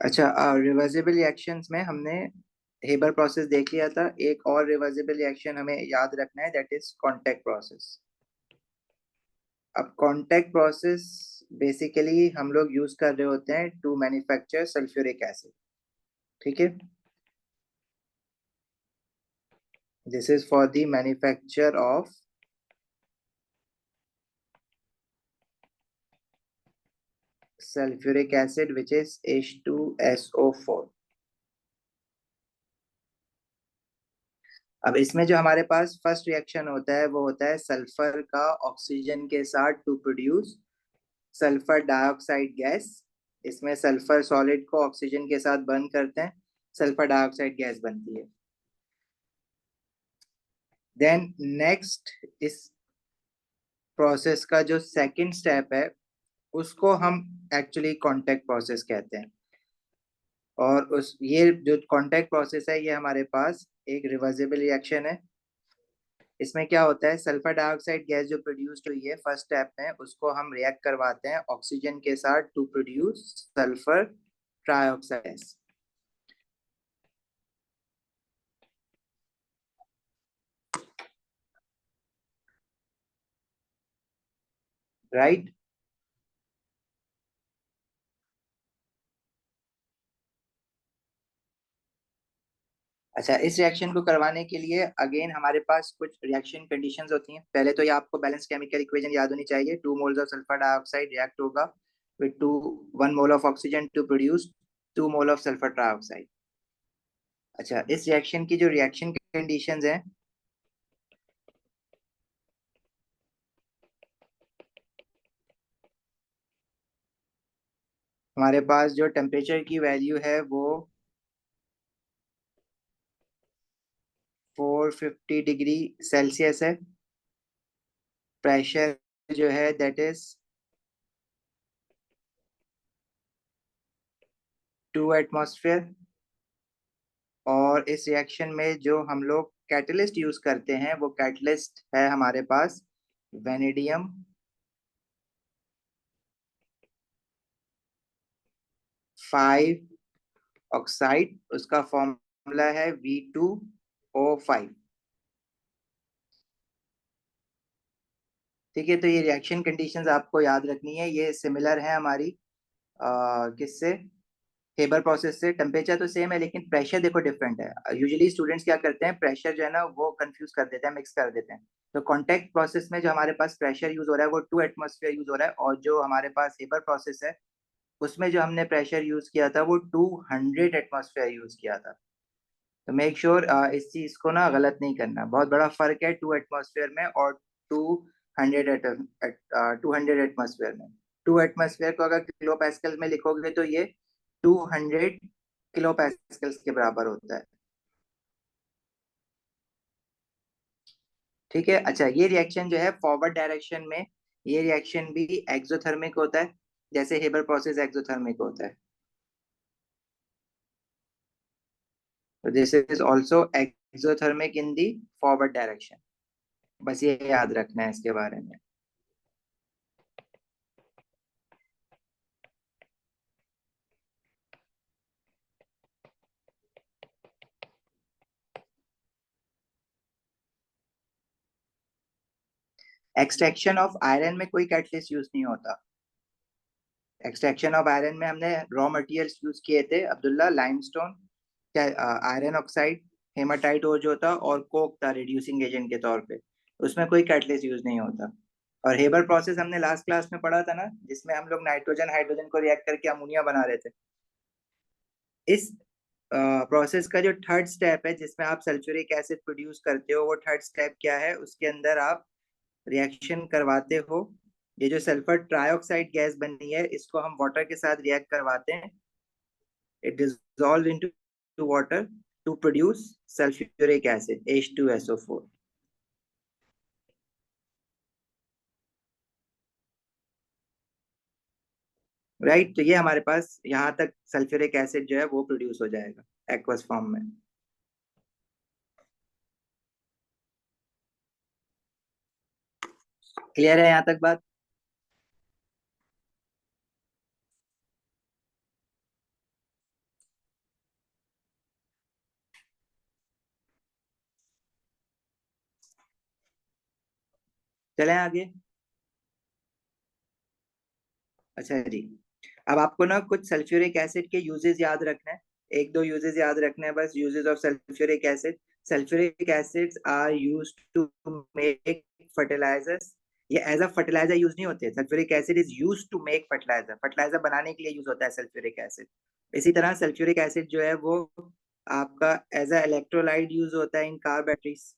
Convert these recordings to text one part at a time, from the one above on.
अच्छा, reversible reactions में हमने हेबर प्रोसेस देख लिया था। एक और रिवर्सिबल रिएक्शन हमें याद रखना है, दैट इज कॉन्टैक्ट प्रोसेस। अब कॉन्टैक्ट प्रोसेस बेसिकली हम लोग यूज कर रहे होते हैं टू मैन्युफैक्चर सल्फ्यूरिक एसिड। ठीक है, this is for the manufacture of sulphuric acid which is H2SO4। अब इसमें जो हमारे पास फर्स्ट रिएक्शन होता है वो होता है सल्फर का ऑक्सीजन के साथ to produce sulphur dioxide gas. इसमें सल्फर सॉलिड को ऑक्सीजन के साथ बर्न करते हैं, सल्फर डाइऑक्साइड गैस बनती है। देन नेक्स्ट, इस प्रोसेस का जो सेकंड स्टेप है उसको हम एक्चुअली कांटेक्ट प्रोसेस कहते हैं। और उस ये जो कांटेक्ट प्रोसेस है ये हमारे पास एक रिवर्सिबल रिएक्शन है। इसमें क्या होता है, सल्फर डाइऑक्साइड गैस जो प्रोड्यूस्ड हुई है फर्स्ट स्टेप में उसको हम रिएक्ट करवाते हैं ऑक्सीजन के साथ to produce sulphur trioxide gas. Right. अच्छा, इस रिएक्शन को करवाने के लिए अगेन हमारे पास कुछ रिएक्शन कंडीशंस होती हैं। पहले तो ये आपको बैलेंस केमिकल इक्वेशन याद होनी चाहिए। 2 moles of sulphur dioxide react होगा with 1 mole of oxygen to produce 2 mole of sulphur trioxide. अच्छा, इस रिएक्शन की जो रिएक्शन कंडीशंस हैं, हमारे पास जो टेम्परेचर की वैल्यू है वो 450 डिग्री सेल्सियस है। प्रेशर जो है दैट इज 2 एटमॉस्फेयर। और इस रिएक्शन में जो हम लोग कैटलिस्ट यूज करते हैं वो कैटलिस्ट है हमारे पास वेनेडियम 5 ऑक्साइड। उसका फॉर्मूला है V2O5। ठीक है, तो ये रिएक्शन कंडीशंस आपको याद रखनी है। ये सिमिलर है हमारी किससे, हेबर प्रोसेस से। टेम्परेचर तो सेम है लेकिन प्रेशर देखो डिफरेंट है। यूजुअली स्टूडेंट्स क्या करते हैं, प्रेशर जो है ना वो कंफ्यूज कर देते हैं, मिक्स कर देते हैं। तो कॉन्टैक्ट प्रोसेस में जो हमारे पास प्रेशर यूज हो रहा है वो 2 एटमॉस्फेयर यूज हो रहा है, और जो हमारे पास हेबर प्रोसेस है उसमें जो हमने प्रेशर यूज किया था वो 200 एटमॉस्फेयर यूज किया था। तो मेक श्योर इस चीज को ना गलत नहीं करना। बहुत बड़ा फर्क है 2 एटमॉस्फेयर में और 200 एटमॉस्फेयर में। 2 एटमॉस्फेयर को अगर किलो पैस्कल में लिखोगे तो ये 200 किलो पैस्कल्स के बराबर होता है। ठीक है। अच्छा, ये रिएक्शन जो है फॉरवर्ड डायरेक्शन में, ये रिएक्शन भी एक्सोथर्मिक होता है जैसे हेबर प्रोसेस एक्सोथर्मिक होता है। तो this is also exothermic in the forward direction. बस ये याद रखना है इसके बारे में। एक्सट्रैक्शन ऑफ आयरन में कोई कैटलिस्ट यूज नहीं होता। एक्सट्रैक्शन ऑफ आयरन में हमने रॉ मटेरियल्स यूज किए थे अब्दुल्ला, लाइमस्टोन, क्या, आयरन ऑक्साइड, हेमाटाइट ओर जो था, और कोक था रिड्यूसिंग एजेंट के तौर पे। उसमें कोई कैटलिस्ट यूज नहीं होता। और हेबर प्रोसेस हमने लास्ट क्लास में पढ़ा था ना, जिसमें हम लोग नाइट्रोजन हाइड्रोजन को रिएक्ट करके अमोनिया बना रहे थे। इस प्रोसेस का जो थर्ड स्टेप है जिसमें आप सल्फ्यूरिक एसिड प्रोड्यूस करते हो, वो थर्ड स्टेप क्या है, उसके अंदर आप रिएक्शन करवाते हो। ये जो सल्फर ट्राइऑक्साइड गैस बनी है इसको हम वाटर के साथ रिएक्ट करवाते हैं। It dissolve into water to produce sulphuric acid H2SO4। Right, तो ये हमारे पास यहाँ तक सल्फ्यूरिक एसिड जो है वो प्रोड्यूस हो जाएगा एक्वस फॉर्म में। क्लियर है यहाँ तक बात? चलें आगे। अच्छा जी, अब आपको ना कुछ सल्फ्यूरिक एसिड के यूजेस याद रखना है। एक दो यूजेस याद रखना है बस, uses of sulphuric acid. Sulphuric acids are used to make fertilisers. ये एज अ फर्टिलाइजर यूज नहीं होते। Sulphuric acid is used to make fertiliser, fertiliser बनाने के लिए यूज होता है सल्फ्यूरिक एसिड। इसी तरह सल्फ्यूरिक एसिड जो है वो आपका एज अ इलेक्ट्रोलाइट यूज होता है इन कार बैटरीज।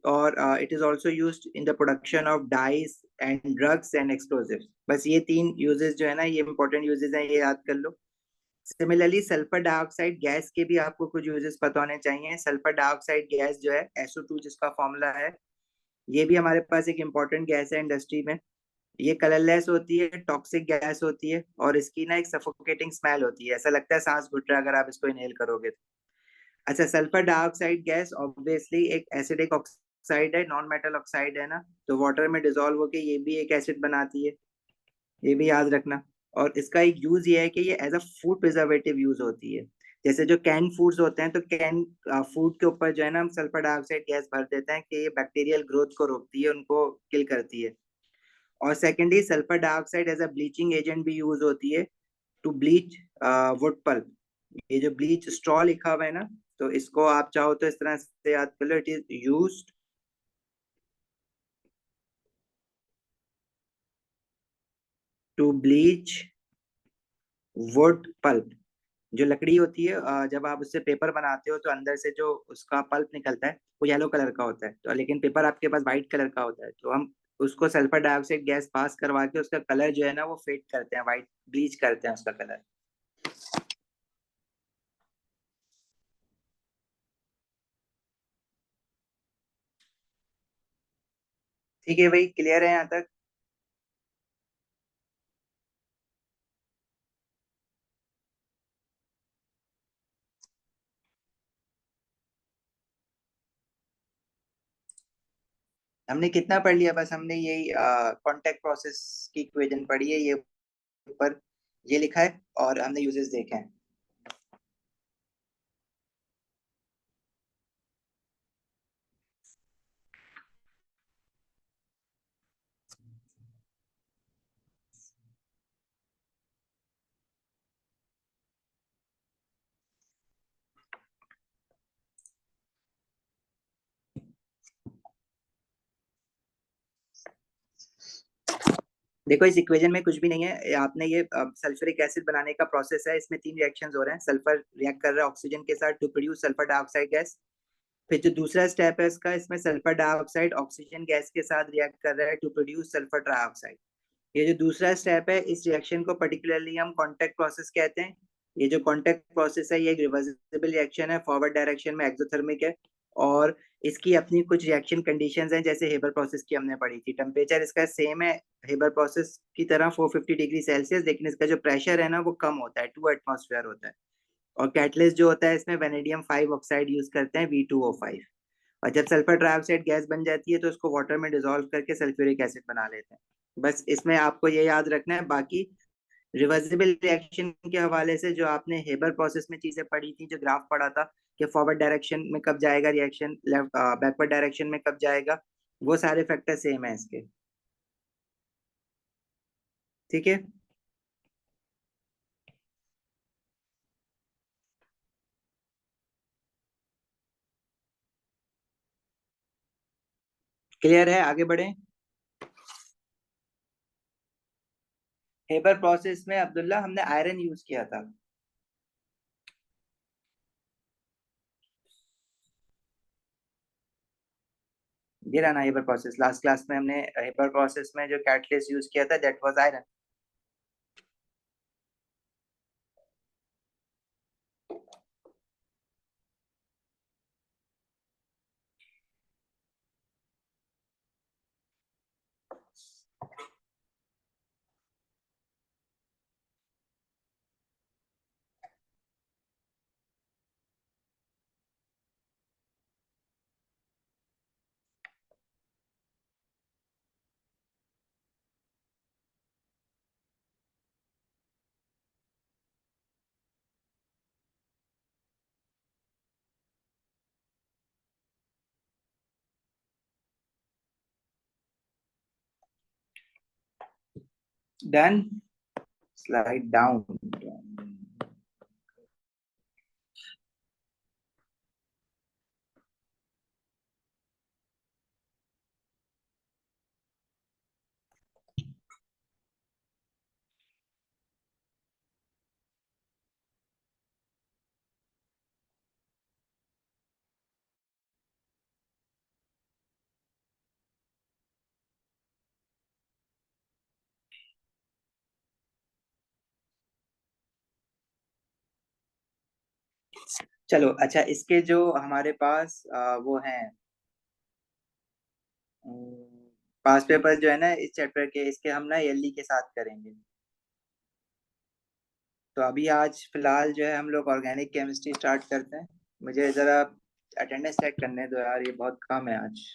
और it is also use in the production of dice and drugs and explosives. बस ये तीन यूजेस जो है ना, ये इंपॉर्टेंट यूजेस हैं, ये याद कर लो। सिमिलरली सल्फर डाइऑक्साइड गैस के भी आपको कुछ यूजेस पता होने चाहिए। सल्फर डाइऑक्साइड गैस जो है, SO2 जिसका फॉर्मूला है, ये भी हमारे पास एक इम्पॉर्टेंट गैस है इंडस्ट्री में। ये कलरलेस होती है, टॉक्सिक गैस होती है, और इसकी ना एक सफोकेटिंग स्मेल होती है, ऐसा लगता है सांस घुट रहा है अगर आप इसको इनहेल करोगे तो। अच्छा, सल्फर डाइऑक्साइड गैस ऑब्वियसली एक एसिडिक ऑक्साइड है, नॉन मेटल ऑक्साइड है ना, तो वाटर में डिजोल्व होके ये भी एक एसिड बनाती है, ये भी याद रखना। और इसका एक यूज ये है कि ये as a food preservative use होती है। जैसे जो कैन फूड्स होते हैं, तो कैन फूड के ऊपर जो है ना, हम सल्फर डाइऑक्साइड गैस भर देते हैं कि ये बैक्टीरियल ग्रोथ को रोकती है, उनको किल करती है। और secondly sulphur dioxide as a bleaching agent भी यूज होती है टू ब्लीच वुड पल्प। ये जो ब्लीच स्ट्रॉ लिखा हुआ है ना, तो इसको आप चाहो तो इस तरह से याद कर लो, it is used to bleach wood pulp. जो लकड़ी होती है, जब आप उससे पेपर बनाते हो तो अंदर से जो उसका पल्प निकलता है वो येलो कलर का होता है, तो लेकिन पेपर आपके पास व्हाइट कलर का होता है, तो हम उसको सल्फर डाइऑक्साइड गैस पास करवा के उसका कलर जो है ना वो फेड करते हैं, व्हाइट ब्लीच करते हैं उसका कलर। ठीक है भाई, क्लियर है यहाँ तक? हमने कितना पढ़ लिया? बस हमने यही कांटेक्ट प्रोसेस की इक्वेशन पढ़ी है, ये ऊपर ये लिखा है, और हमने यूजेस देखे हैं। देखो, इस इक्वेशन में कुछ भी नहीं है, आपने ये सल्फ्यूरिक एसिड बनाने का प्रोसेस है, इसमें तीन रिएक्शंस हो रहे हैं। सल्फर रिएक्ट कर रहा है ऑक्सीजन के साथ to produce sulphur dioxide gas. फिर जो दूसरा स्टेप है इसका, इसमें सल्फर डाइऑक्साइड ऑक्सीजन गैस के साथ रिएक्ट कर रहा है टू प्रोड्यूस सल्फर ट्राइऑक्साइड। ये जो दूसरा स्टेप है, इस रिएक्शन को पर्टिकुलरली हम कॉन्टेक्ट प्रोसेस कहते हैं। ये जो कॉन्टेक्ट प्रोसेस है, ये एक रिवर्सिबल रिएक्शन है, फॉरवर्ड डायरेक्शन में एक्सोथर्मिक है। और इसकी अपनी कुछ रिएक्शन कंडीशंस हैं, जैसे हेबर प्रोसेस की हमने पढ़ी थी। टेम्परेचर इसका सेम है हेबर प्रोसेस की तरह, 450 डिग्री सेल्सियस, लेकिन इसका जो प्रेशर है ना वो कम होता है, 2 एटमॉस्फेयर होता है। और कैटलिस्ट जो होता है इसमें वेनेडियम 5 ऑक्साइड यूज करते हैं, V2O5। और जब सल्फर ट्राइऑक्साइड गैस बन जाती है तो उसको वाटर में डिसॉल्व करके सल्फ्यूरिक एसिड बना लेते हैं। बस इसमें आपको ये याद रखना है। बाकी रिवर्सिबल रिएक्शन के हवाले से जो आपने हेबर प्रोसेस में चीजें पढ़ी थी, जो ग्राफ पढ़ा था कि फॉरवर्ड डायरेक्शन में कब जाएगा रिएक्शन, लेफ्ट बैकवर्ड डायरेक्शन में कब जाएगा, वो सारे फैक्टर सेम है इसके। ठीक है, क्लियर है? आगे बढ़े। हेबर प्रोसेस में अब्दुल्ला हमने आयरन यूज किया था। ये रहा ना हेबर प्रोसेस, लास्ट क्लास में हमने हेबर प्रोसेस में जो कैटलिस्ट यूज किया था, that was iron. Done, slide down. चलो अच्छा, इसके जो हमारे पास वो हैं पास पेपर जो है ना इस चैप्टर के, इसके हम ना एलई के साथ करेंगे। तो अभी आज फिलहाल जो है हम लोग ऑर्गेनिक केमिस्ट्री स्टार्ट करते हैं। मुझे जरा अटेंडेंस चेक करने दो यार, ये बहुत कम है आज।